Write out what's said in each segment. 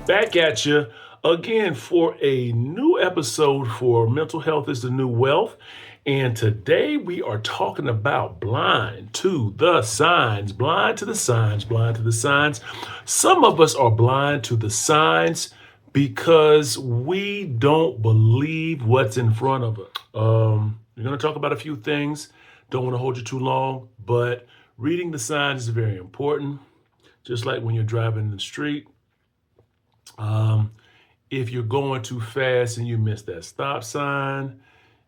Back at you again for a new episode for Mental Health is the New Wealth. And today we are talking about blind to the signs, blind to the signs, blind to the signs. Some of us are blind to the signs because we don't believe what's in front of us. We're going to talk about a few things. Don't want to hold you too long, but reading the signs is very important. Just like when you're driving in the street, um, if you're going too fast and you miss that stop sign,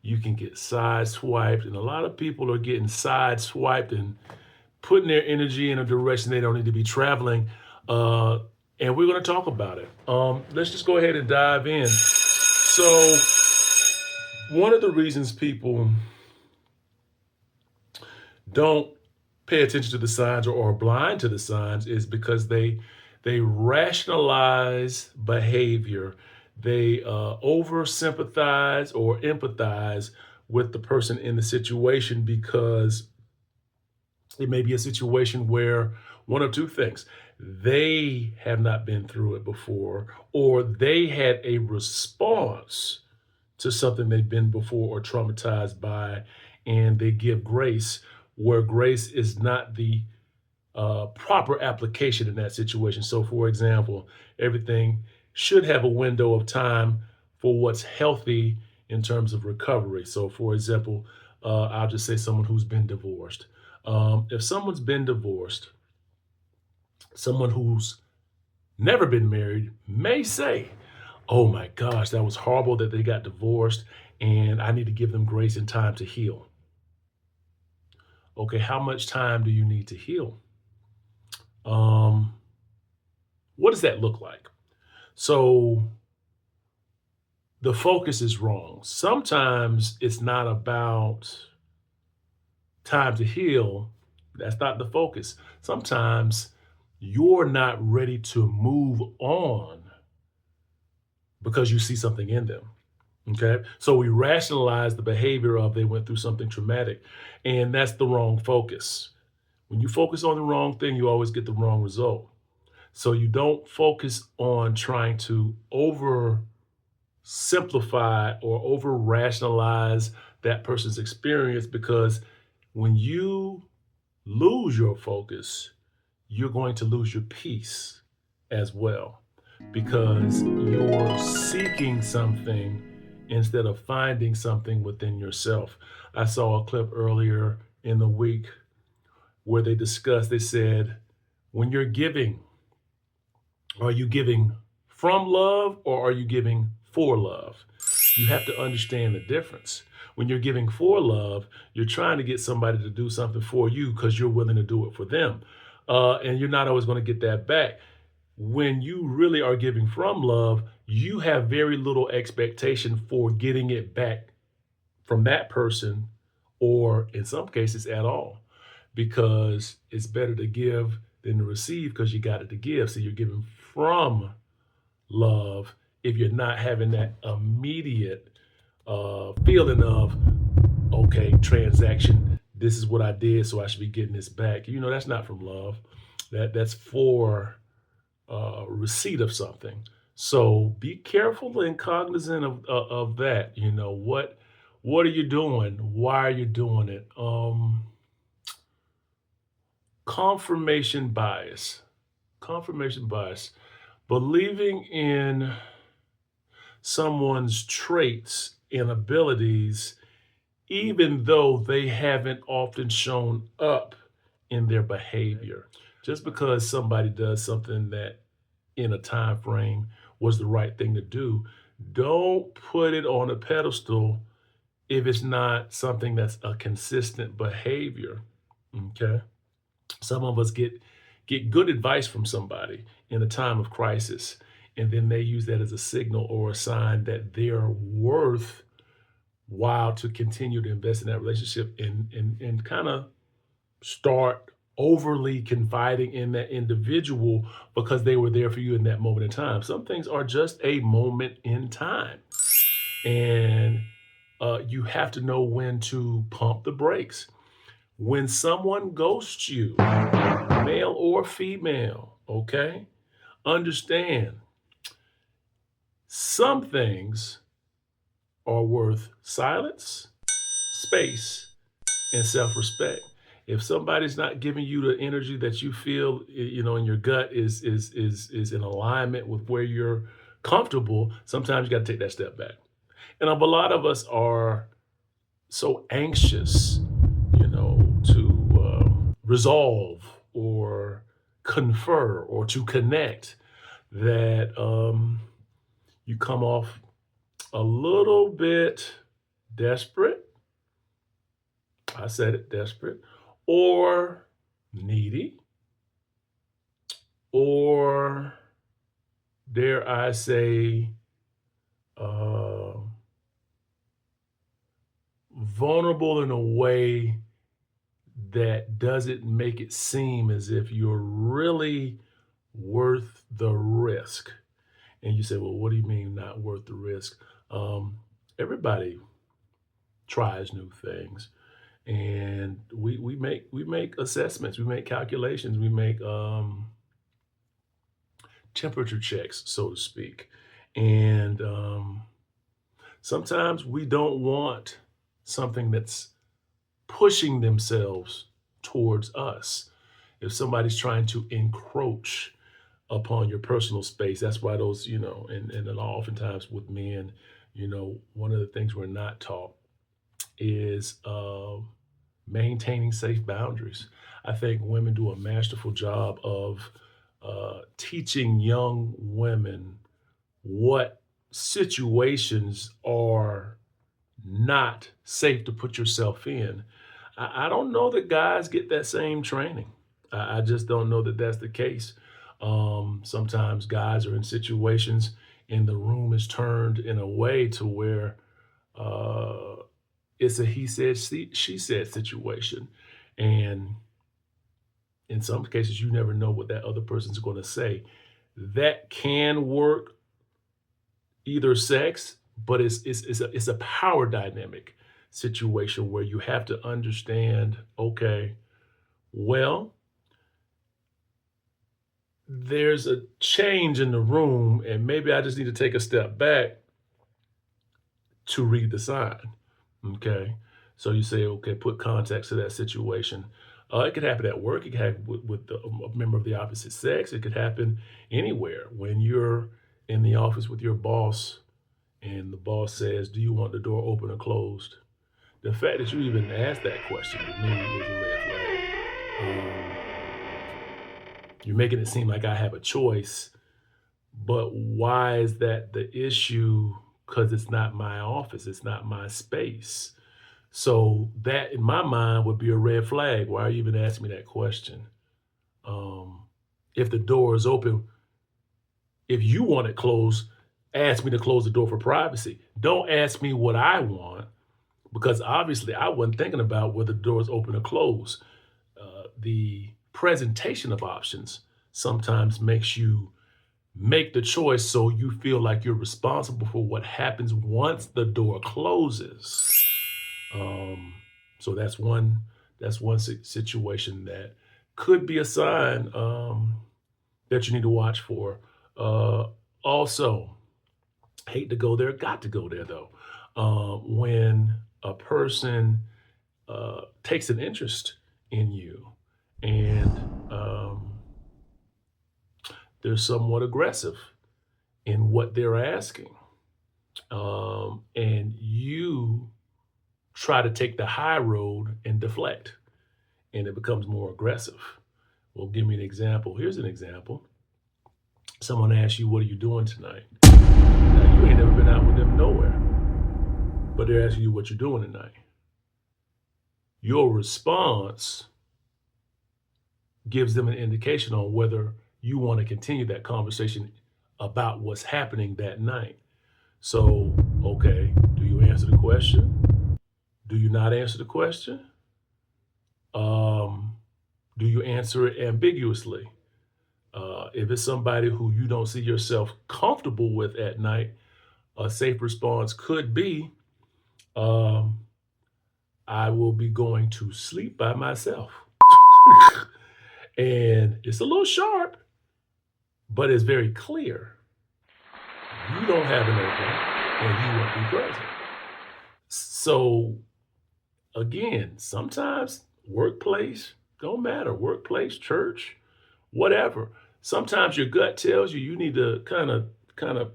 you can get sideswiped. And a lot of people are getting sideswiped and putting their energy in a direction they don't need to be traveling. Uh, and we're going to talk about it. Let's just go ahead and dive in. So, one of the reasons people don't pay attention to the signs or are blind to the signs is because they rationalize behavior. They over sympathize or empathize with the person in the situation because it may be a situation where one of two things: they have not been through it before, or they had a response to something they've been before or traumatized by, and they give grace where grace is not the proper application in that situation. So, for example, everything should have a window of time for what's healthy in terms of recovery. So, for example, I'll just say someone who's been divorced. If someone's been divorced, someone who's never been married may say, "Oh my gosh, that was horrible that they got divorced, and I need to give them grace and time to heal." Okay, how much time do you need to heal? Um, what does that look like? So the focus is wrong. Sometimes it's not about time to heal. That's not the focus. Sometimes you're not ready to move on because you see something in them. Okay. So we rationalize the behavior of they went through something traumatic, and that's the wrong focus. When you focus on the wrong thing, you always get the wrong result. So you don't focus on trying to over simplify or over rationalize that person's experience, because when you lose your focus, you're going to lose your peace as well, because you're seeking something instead of finding something within yourself. I saw a clip earlier in the week where they said, when you're giving, are you giving from love or are you giving for love? You have to understand the difference. When you're giving for love, you're trying to get somebody to do something for you because you're willing to do it for them. And you're not always going to get that back. When you really are giving from love, you have very little expectation for getting it back from that person, or in some cases at all, because it's better to give than to receive because you got it to give. So you're giving from love if you're not having that immediate feeling of, okay, transaction, this is what I did, so I should be getting this back. That's not from love. That's for receipt of something. So be careful and cognizant of that. What are you doing? Why are you doing it? Confirmation bias. Confirmation bias. Believing in someone's traits and abilities, even though they haven't often shown up in their behavior. Just because somebody does something that in a time frame was the right thing to do, don't put it on a pedestal if it's not something that's a consistent behavior. Okay. Some of us get good advice from somebody in a time of crisis, and then they use that as a signal or a sign that they're worth while to continue to invest in that relationship, and kind of start overly confiding in that individual because they were there for you in that moment in time. Some things are just a moment in time, and you have to know when to pump the brakes. When someone ghosts you, male or female, okay, understand Some things are worth silence, space, and self-respect. If somebody's not giving you the energy that you feel, in your gut is in alignment with where you're comfortable, sometimes you got to take that step back. And a lot of us are so anxious, to resolve or confer or to connect that you come off a little bit desperate. I said it, desperate, or needy, or dare I say, uh, vulnerable in a way that doesn't make it seem as if you're really worth the risk. And you say, well, what do you mean not worth the risk? Um, Everybody tries new things, and we make assessments, we make calculations, we make temperature checks, so to speak. And sometimes we don't want something that's pushing themselves towards us. If somebody's trying to encroach upon your personal space, that's why those, and then oftentimes with men, one of the things we're not taught is maintaining safe boundaries. I think women do a masterful job of teaching young women what situations are not safe to put yourself in. I don't know that guys get that same training. I just don't know that that's the case. Sometimes guys are in situations and the room is turned in a way to where uh, it's a he said, she said situation. And in some cases, you never know what that other person's going to say. That can work either sex, but it's a power dynamic situation where you have to understand, okay, well, there's a change in the room, and maybe I just need to take a step back to read the sign. Okay. So you say, okay, put context to that situation. It could happen at work. It could happen with a member of the opposite sex. It could happen anywhere. When you're in the office with your boss and the boss says, do you want the door open or closed? The fact that you even asked that question to me is a red flag. You're making it seem like I have a choice, but why is that the issue? Because it's not my office, it's not my space. So that, in my mind, would be a red flag. Why are you even asking me that question? Um, if the door is open, if you want it closed, ask me to close the door for privacy. Don't ask me what I want, because obviously I wasn't thinking about whether the door is open or closed. The presentation of options sometimes makes you make the choice so you feel like you're responsible for what happens once the door closes. Um, so that's one situation that could be a sign that you need to watch for. Also, hate to go there, got to go there though. When a person takes an interest in you and they're somewhat aggressive in what they're asking, and you try to take the high road and deflect, and it becomes more aggressive. Well, give me an example. Here's an example. Someone asks you, what are you doing tonight? Now, you ain't never been out with them nowhere, but they're asking you what you're doing tonight. Your response gives them an indication on whether you want to continue that conversation about what's happening that night. So, okay, do you answer the question? Do you not answer the question? Um, do you answer it ambiguously? If it's somebody who you don't see yourself comfortable with at night, a safe response could be, um, I will be going to sleep by myself. And it's a little sharp, but it's very clear. You don't have an opening and you won't be present. So again, sometimes workplace, don't matter, workplace, church, whatever. Sometimes your gut tells you you need to kind of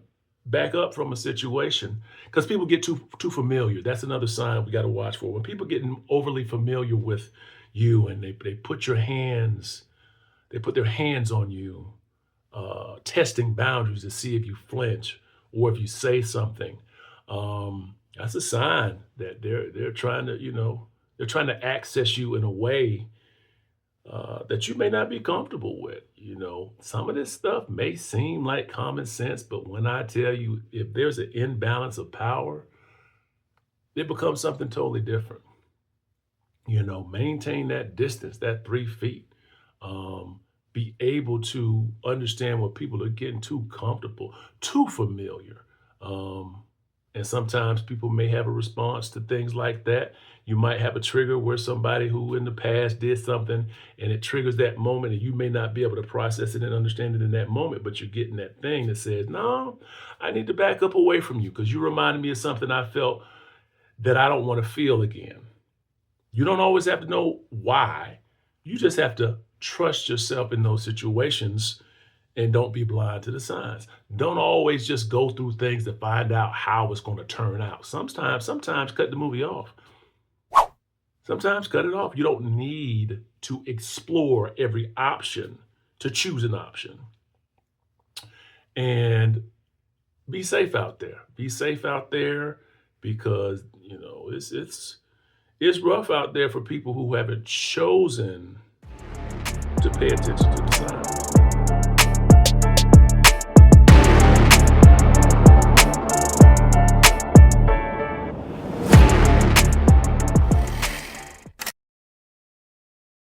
back up from a situation because people get too familiar. That's another sign we got to watch for. When people get overly familiar with you and they put their hands on you, testing boundaries to see if you flinch or if you say something. That's a sign that they're trying to, they're trying to access you in a way that you may not be comfortable with. Some of this stuff may seem like common sense, but when I tell you, if there's an imbalance of power, it becomes something totally different. Maintain that distance, that 3 feet. Um, be able to understand when people are getting too comfortable, too familiar. Um, and sometimes people may have a response to things like that. You might have a trigger where somebody who in the past did something and it triggers that moment, and you may not be able to process it and understand it in that moment, but you're getting that thing that says, no, I need to back up away from you because you reminded me of something I felt that I don't want to feel again. You don't always have to know why. You just have to trust yourself in those situations and don't be blind to the signs. Don't always just go through things to find out how it's going to turn out. Sometimes cut the movie off. Sometimes cut it off. You don't need to explore every option to choose an option. And be safe out there. Be safe out there because, it's rough out there for people who haven't chosen to pay attention to the signs.